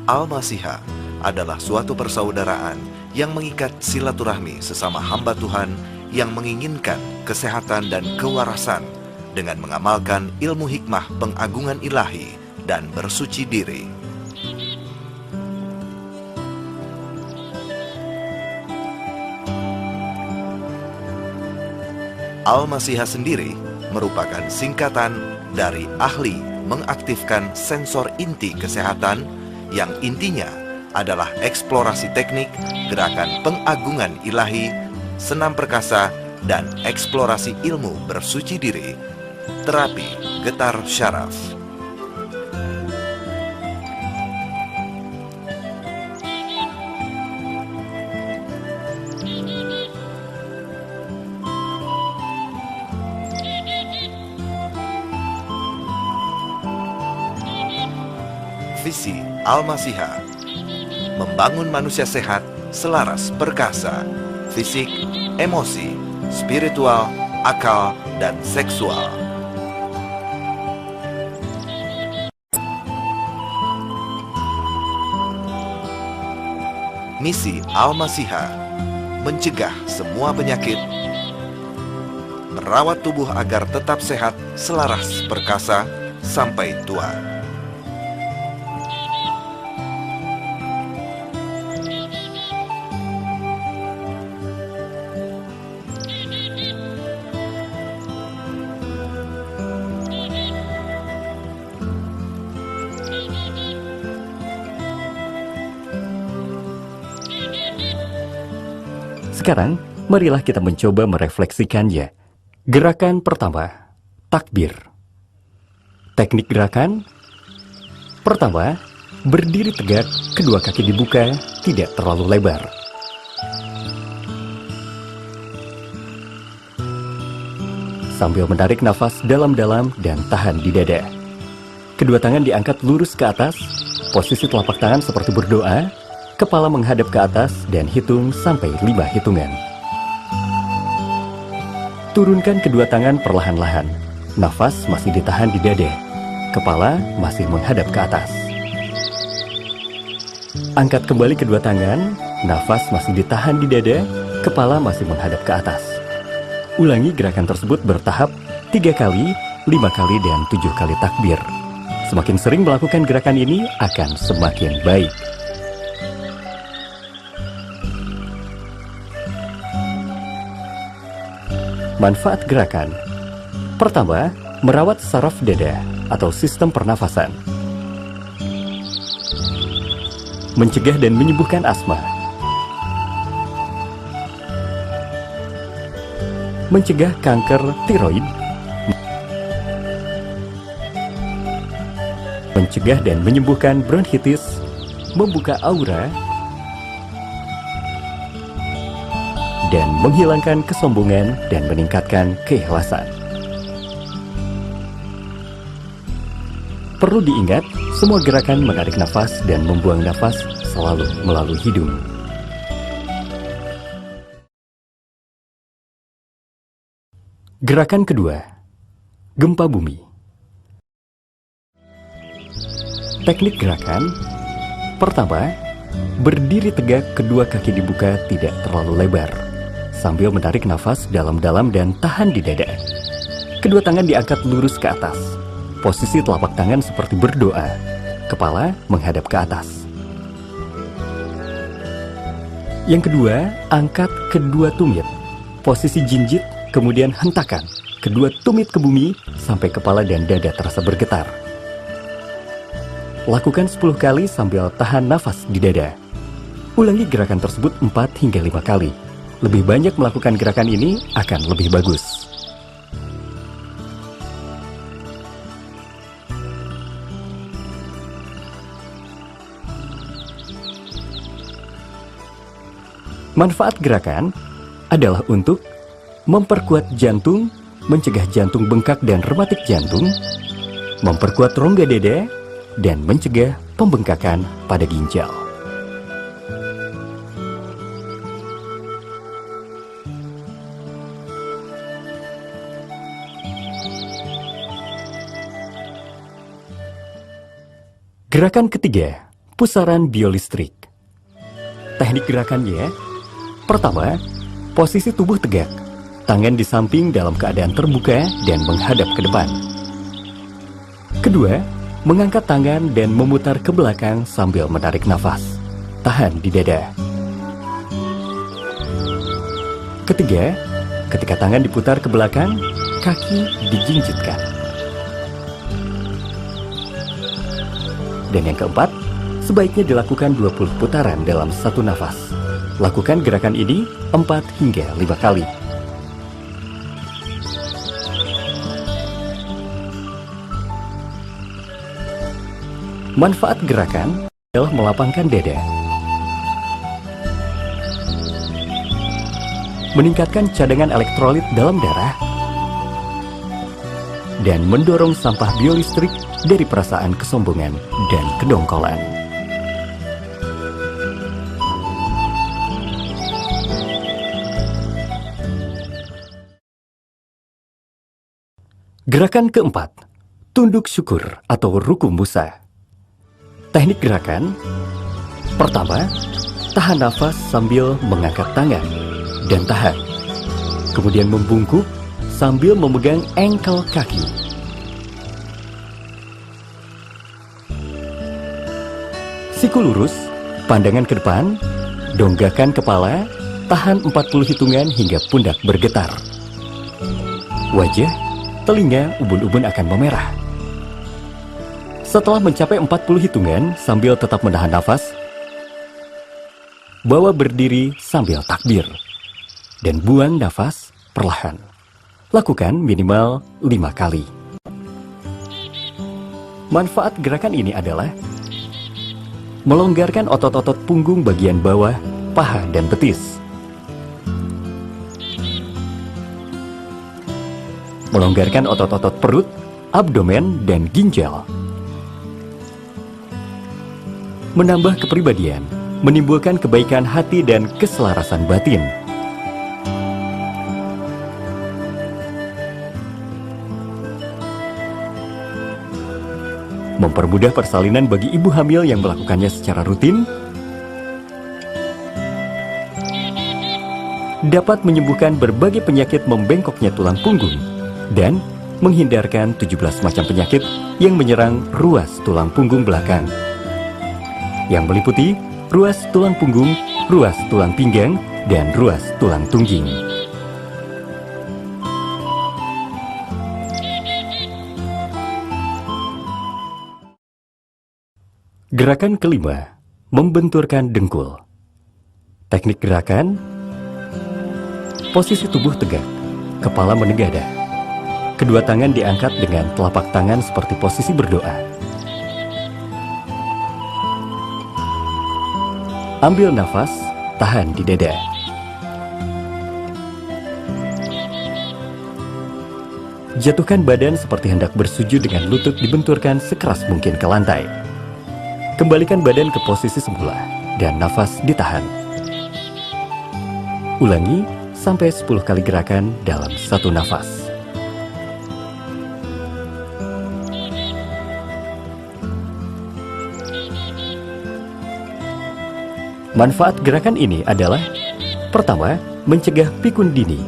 Al-Masihah adalah suatu persaudaraan yang mengikat silaturahmi sesama hamba Tuhan yang menginginkan kesehatan dan kewarasan dengan mengamalkan ilmu hikmah pengagungan ilahi dan bersuci diri. Al-Masihah sendiri merupakan singkatan dari ahli mengaktifkan sensor inti kesehatan yang intinya adalah eksplorasi teknik, gerakan pengagungan ilahi, senam perkasa, dan eksplorasi ilmu bersuci diri, terapi getar syaraf. Visi Al-Masihah membangun manusia sehat, selaras perkasa, fisik, emosi, spiritual, akal, dan seksual. Misi Al-Masihah mencegah semua penyakit, merawat tubuh agar tetap sehat, selaras perkasa, sampai tua. Sekarang, marilah kita mencoba merefleksikannya. Gerakan pertama, takbir. Teknik gerakan pertama, berdiri tegak, kedua kaki dibuka, tidak terlalu lebar. Sambil menarik nafas dalam-dalam dan tahan di dada. Kedua tangan diangkat lurus ke atas, posisi telapak tangan seperti berdoa, kepala menghadap ke atas dan hitung sampai 5 hitungan. Turunkan kedua tangan perlahan-lahan. Nafas masih ditahan di dada. Kepala masih menghadap ke atas. Angkat kembali kedua tangan. Nafas masih ditahan di dada. Kepala masih menghadap ke atas. Ulangi gerakan tersebut bertahap 3 kali, 5 kali, dan 7 kali takbir. Semakin sering melakukan gerakan ini akan semakin baik. Manfaat gerakan pertama, merawat saraf dada atau sistem pernafasan, mencegah dan menyembuhkan asma, mencegah kanker tiroid, mencegah dan menyembuhkan bronkitis, membuka aura, dan menghilangkan kesombongan dan meningkatkan keikhlasan. Perlu diingat, semua gerakan menarik nafas dan membuang nafas selalu melalui hidung. Gerakan kedua, gempa bumi. Teknik gerakan pertama, berdiri tegak, kedua kaki dibuka, tidak terlalu lebar. Sambil menarik nafas dalam-dalam dan tahan di dada. Kedua tangan diangkat lurus ke atas. Posisi telapak tangan seperti berdoa. Kepala menghadap ke atas. Yang kedua, angkat kedua tumit. Posisi jinjit, kemudian hentakan kedua tumit ke bumi sampai kepala dan dada terasa bergetar. Lakukan 10 kali sambil tahan nafas di dada. Ulangi gerakan tersebut 4 hingga 5 kali. Lebih banyak melakukan gerakan ini akan lebih bagus. Manfaat gerakan adalah untuk memperkuat jantung, mencegah jantung bengkak dan rematik jantung, memperkuat rongga dada, dan mencegah pembengkakan pada ginjal. Gerakan ketiga, pusaran biolistrik. Teknik gerakannya, pertama, posisi tubuh tegak, tangan di samping dalam keadaan terbuka dan menghadap ke depan. Kedua, mengangkat tangan dan memutar ke belakang sambil menarik nafas. Tahan di dada. Ketiga, ketika tangan diputar ke belakang, kaki dijinjitkan. Dan yang keempat, sebaiknya dilakukan 20 putaran dalam satu nafas. Lakukan gerakan ini 4 hingga 5 kali. Manfaat gerakan adalah melapangkan dada, meningkatkan cadangan elektrolit dalam darah, dan mendorong sampah biolistrik dari perasaan kesombongan dan kedongkolan. Gerakan keempat, tunduk syukur atau ruku Musa. Teknik gerakan, pertama, tahan nafas sambil mengangkat tangan dan tahan. Kemudian membungkuk sambil memegang engkel kaki. Siku lurus, pandangan ke depan, donggakan kepala, tahan 40 hitungan hingga pundak bergetar. Wajah, telinga, ubun-ubun akan memerah. Setelah mencapai 40 hitungan sambil tetap menahan nafas, bawa berdiri sambil takbir dan buang nafas perlahan. Lakukan minimal 5 kali. Manfaat gerakan ini adalah melonggarkan otot-otot punggung bagian bawah, paha, dan betis. Melonggarkan otot-otot perut, abdomen, dan ginjal. Menambah kepribadian, menimbulkan kebaikan hati dan keselarasan batin. Mempermudah persalinan bagi ibu hamil yang melakukannya secara rutin. Dapat menyembuhkan berbagai penyakit membengkoknya tulang punggung dan menghindarkan 17 macam penyakit yang menyerang ruas tulang punggung belakang, yang meliputi ruas tulang punggung, ruas tulang pinggang, dan ruas tulang tungging. Gerakan kelima, membenturkan dengkul. Teknik gerakan, posisi tubuh tegak, kepala menengadah. Kedua tangan diangkat dengan telapak tangan seperti posisi berdoa. Ambil nafas, tahan di dada. Jatuhkan badan seperti hendak bersujud dengan lutut dibenturkan sekeras mungkin ke lantai. Kembalikan badan ke posisi semula dan nafas ditahan. Ulangi sampai 10 kali gerakan dalam satu nafas. Manfaat gerakan ini adalah: pertama, mencegah pikun dini.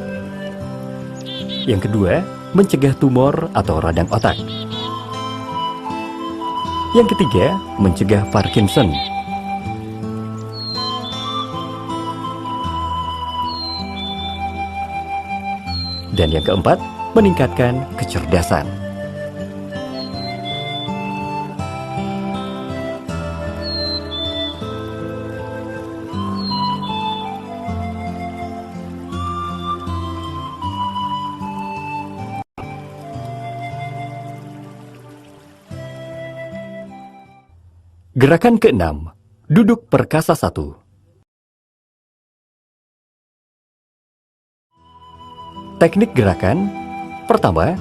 Yang kedua, mencegah tumor atau radang otak. Yang ketiga, mencegah Parkinson. Dan yang keempat, meningkatkan kecerdasan. Gerakan keenam, duduk perkasa 1. Teknik gerakan, pertama,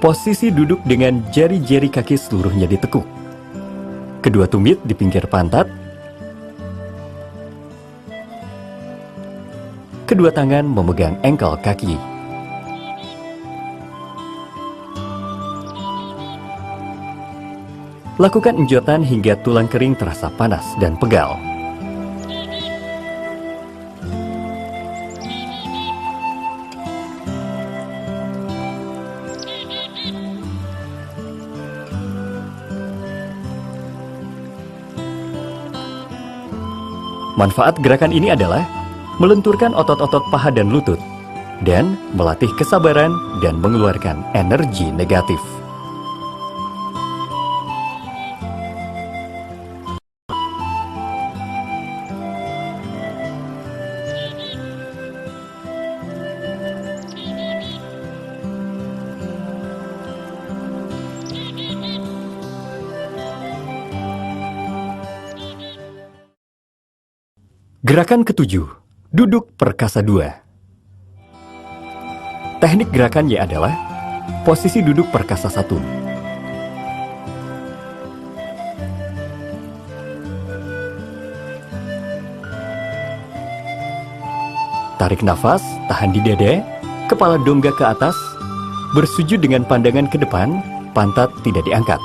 posisi duduk dengan jari-jari kaki seluruhnya ditekuk. Kedua tumit di pinggir pantat. Kedua tangan memegang engkel kaki. Lakukan enjotan hingga tulang kering terasa panas dan pegal. Manfaat gerakan ini adalah melenturkan otot-otot paha dan lutut, dan melatih kesabaran dan mengeluarkan energi negatif. Gerakan ketujuh, duduk perkasa 2. Teknik gerakannya adalah posisi duduk perkasa 1. Tarik nafas, tahan di dada, kepala dongga ke atas, bersujud dengan pandangan ke depan, pantat tidak diangkat.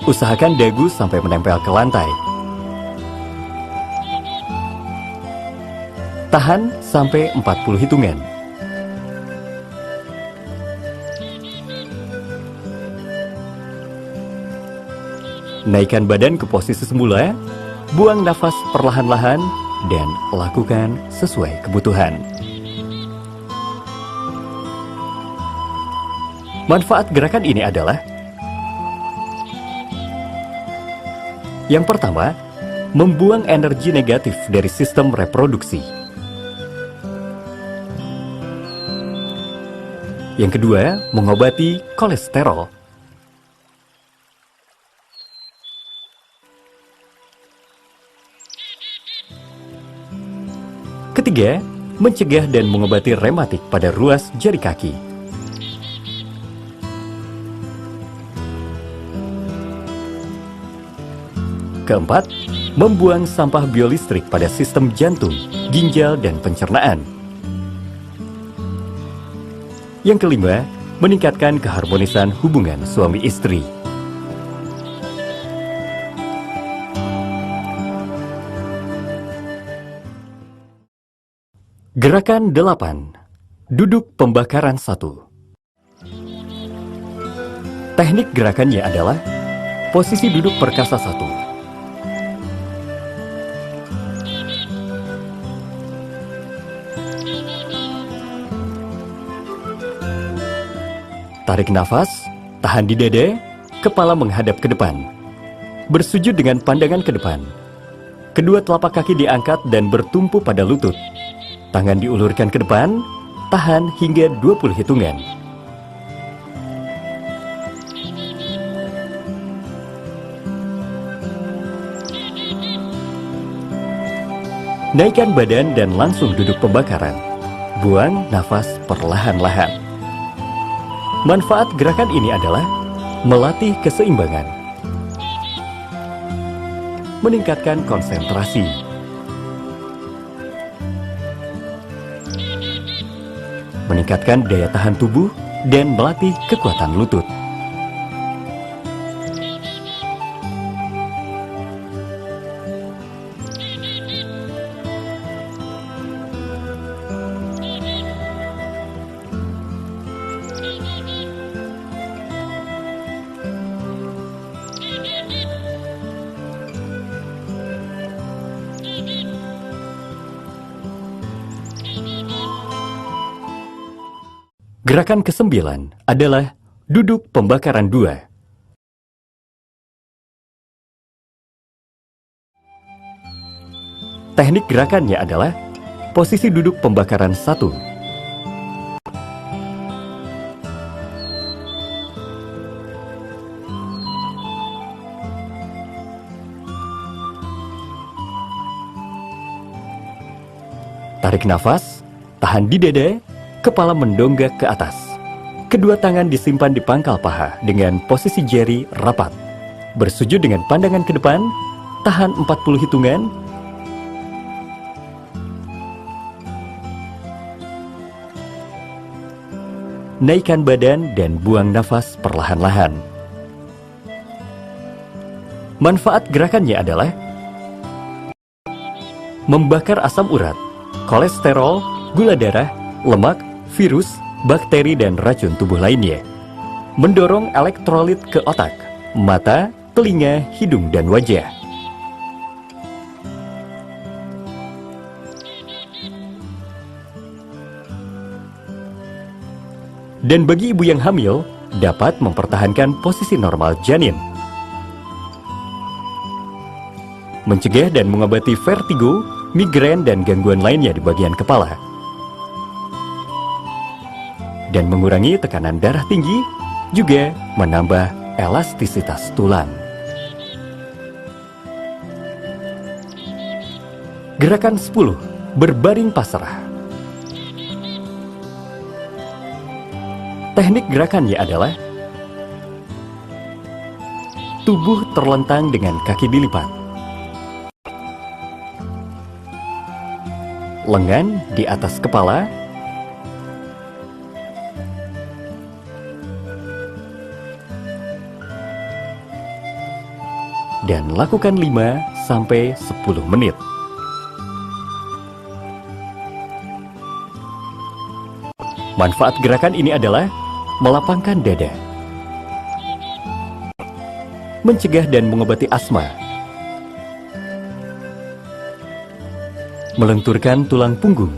Usahakan dagu sampai menempel ke lantai. Tahan sampai 40 hitungan. Naikkan badan ke posisi semula, buang nafas perlahan-lahan, dan lakukan sesuai kebutuhan. Manfaat gerakan ini adalah: yang pertama, membuang energi negatif dari sistem reproduksi. Yang kedua, mengobati kolesterol. Ketiga, mencegah dan mengobati rematik pada ruas jari kaki. Keempat, membuang sampah biolistrik pada sistem jantung, ginjal, dan pencernaan. Yang kelima, meningkatkan keharmonisan hubungan suami istri. Gerakan 8. Duduk pembakaran 1. Teknik gerakannya adalah posisi duduk perkasa 1. Tarik nafas, tahan di dada, kepala menghadap ke depan. Bersujud dengan pandangan ke depan. Kedua telapak kaki diangkat dan bertumpu pada lutut. Tangan diulurkan ke depan, tahan hingga 20 hitungan. Naikkan badan dan langsung duduk pembakaran. Buang nafas perlahan-lahan. Manfaat gerakan ini adalah melatih keseimbangan, meningkatkan konsentrasi, meningkatkan daya tahan tubuh, dan melatih kekuatan lutut. Gerakan ke-9 adalah duduk pembakaran 2. Teknik gerakannya adalah posisi duduk pembakaran 1. Tarik nafas, tahan di dada, kepala mendongak ke atas. Kedua tangan disimpan di pangkal paha dengan posisi jari rapat. Bersujud dengan pandangan ke depan, tahan 40 hitungan. Naikkan badan dan buang nafas perlahan-lahan. Manfaat gerakannya adalah membakar asam urat, kolesterol, gula darah, lemak, virus, bakteri, dan racun tubuh lainnya. Mendorong elektrolit ke otak, mata, telinga, hidung, dan wajah. Dan bagi ibu yang hamil, dapat mempertahankan posisi normal janin. Mencegah dan mengobati vertigo, migrain, dan gangguan lainnya di bagian kepala. Dan mengurangi tekanan darah tinggi, juga menambah elastisitas tulang. Gerakan 10. Berbaring pasrah. Teknik gerakannya adalah tubuh terlentang dengan kaki dilipat. Lengan di atas kepala. Dan lakukan 5-10 menit. Manfaat gerakan ini adalah melapangkan dada, mencegah dan mengobati asma, melenturkan tulang punggung,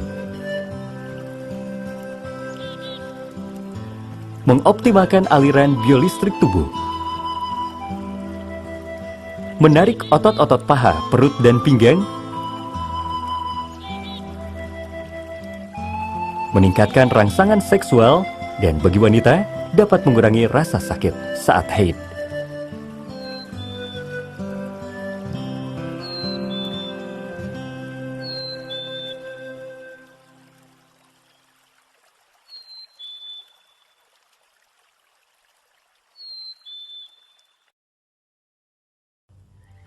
mengoptimalkan aliran biolistrik tubuh, menarik otot-otot paha, perut, dan pinggang, meningkatkan rangsangan seksual, dan bagi wanita dapat mengurangi rasa sakit saat haid.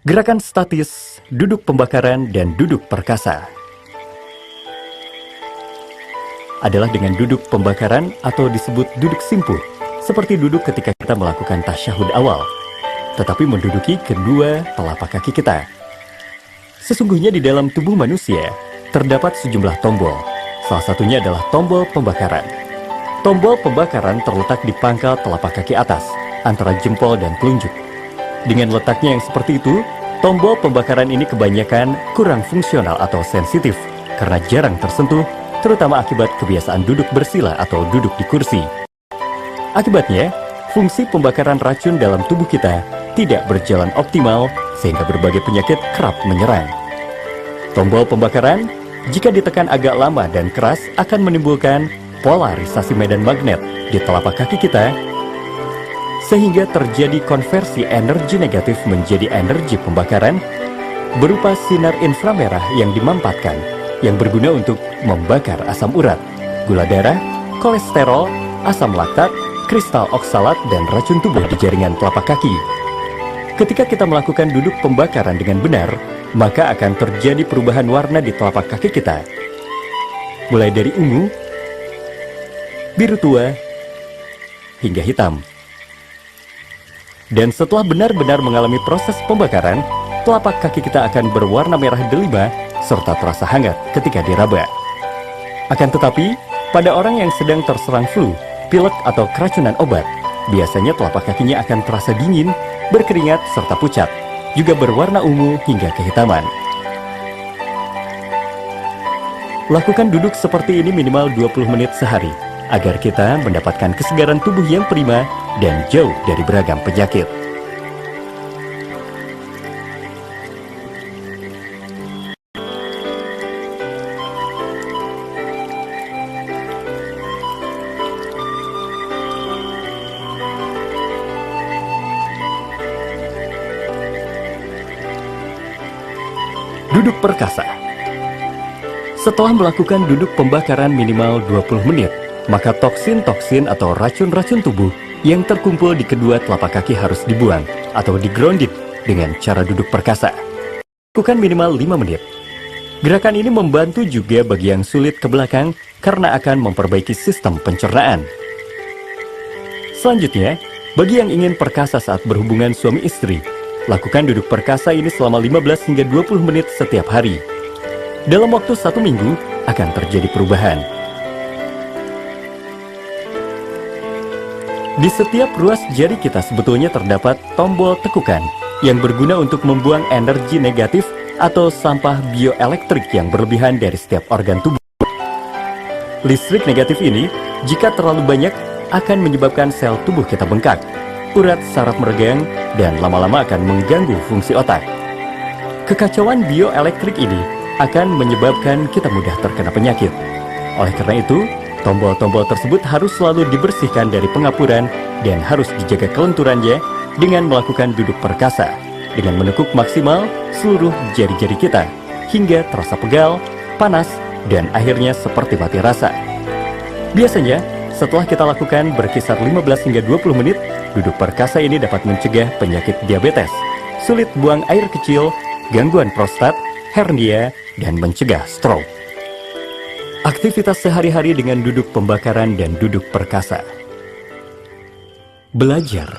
Gerakan statis, duduk pembakaran, dan duduk perkasa adalah dengan duduk pembakaran atau disebut duduk simpuh, seperti duduk ketika kita melakukan tasyahud awal, tetapi menduduki kedua telapak kaki kita. Sesungguhnya di dalam tubuh manusia terdapat sejumlah tombol. Salah satunya adalah tombol pembakaran. Tombol pembakaran terletak di pangkal telapak kaki atas, antara jempol dan telunjuk. Dengan letaknya yang seperti itu, tombol pembakaran ini kebanyakan kurang fungsional atau sensitif karena jarang tersentuh, terutama akibat kebiasaan duduk bersila atau duduk di kursi. Akibatnya, fungsi pembakaran racun dalam tubuh kita tidak berjalan optimal sehingga berbagai penyakit kerap menyerang. Tombol pembakaran, jika ditekan agak lama dan keras, akan menimbulkan polarisasi medan magnet di telapak kaki kita, sehingga terjadi konversi energi negatif menjadi energi pembakaran berupa sinar inframerah yang dimanfaatkan, yang berguna untuk membakar asam urat, gula darah, kolesterol, asam laktat, kristal oksalat, dan racun tubuh di jaringan telapak kaki. Ketika kita melakukan duduk pembakaran dengan benar, maka akan terjadi perubahan warna di telapak kaki kita, mulai dari ungu, biru tua, hingga hitam. Dan setelah benar-benar mengalami proses pembakaran, telapak kaki kita akan berwarna merah delima serta terasa hangat ketika diraba. Akan tetapi, pada orang yang sedang terserang flu, pilek, atau keracunan obat, biasanya telapak kakinya akan terasa dingin, berkeringat, serta pucat, juga berwarna ungu hingga kehitaman. Lakukan duduk seperti ini minimal 20 menit sehari, agar kita mendapatkan kesegaran tubuh yang prima dan jauh dari beragam penyakit. Duduk perkasa. Setelah melakukan duduk pembakaran minimal 20 menit, maka toksin-toksin atau racun-racun tubuh yang terkumpul di kedua telapak kaki harus dibuang atau digrounded dengan cara duduk perkasa. Lakukan minimal 5 menit. Gerakan ini membantu juga bagi yang sulit ke belakang karena akan memperbaiki sistem pencernaan. Selanjutnya, bagi yang ingin perkasa saat berhubungan suami istri, Lakukan duduk perkasa ini selama 15 hingga 20 menit setiap hari. Dalam waktu 1 minggu akan terjadi perubahan. Di setiap ruas jari kita sebetulnya terdapat tombol tekukan yang berguna untuk membuang energi negatif atau sampah bioelektrik yang berlebihan dari setiap organ tubuh. Listrik negatif ini, jika terlalu banyak, akan menyebabkan sel tubuh kita bengkak, urat saraf meregang, dan lama-lama akan mengganggu fungsi otak. Kekacauan bioelektrik ini akan menyebabkan kita mudah terkena penyakit. Oleh karena itu, tombol-tombol tersebut harus selalu dibersihkan dari pengapuran dan harus dijaga kelenturannya dengan melakukan duduk perkasa, dengan menekuk maksimal seluruh jari-jari kita, hingga terasa pegal, panas, dan akhirnya seperti mati rasa. Biasanya, setelah kita lakukan berkisar 15 hingga 20 menit, duduk perkasa ini dapat mencegah penyakit diabetes, sulit buang air kecil, gangguan prostat, hernia, dan mencegah stroke. Aktivitas sehari-hari dengan duduk pembakaran dan duduk perkasa. Belajar.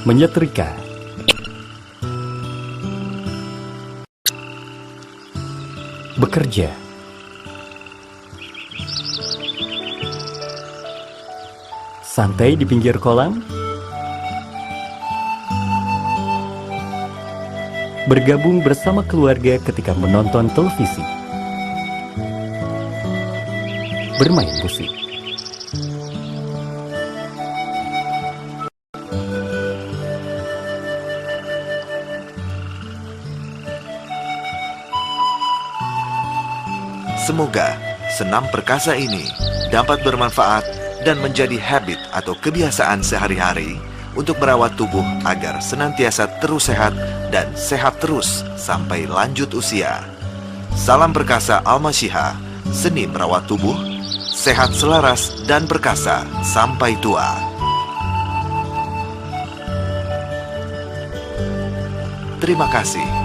Menyetrika. Bekerja. Santai di pinggir kolam. Bergabung bersama keluarga ketika menonton televisi. Bermain musik. Semoga senam perkasa ini dapat bermanfaat dan menjadi habit atau kebiasaan sehari-hari untuk merawat tubuh agar senantiasa terus sehat dan sehat terus sampai lanjut usia. Salam perkasa Al-Masyiha, seni merawat tubuh, sehat selaras dan perkasa sampai tua. Terima kasih.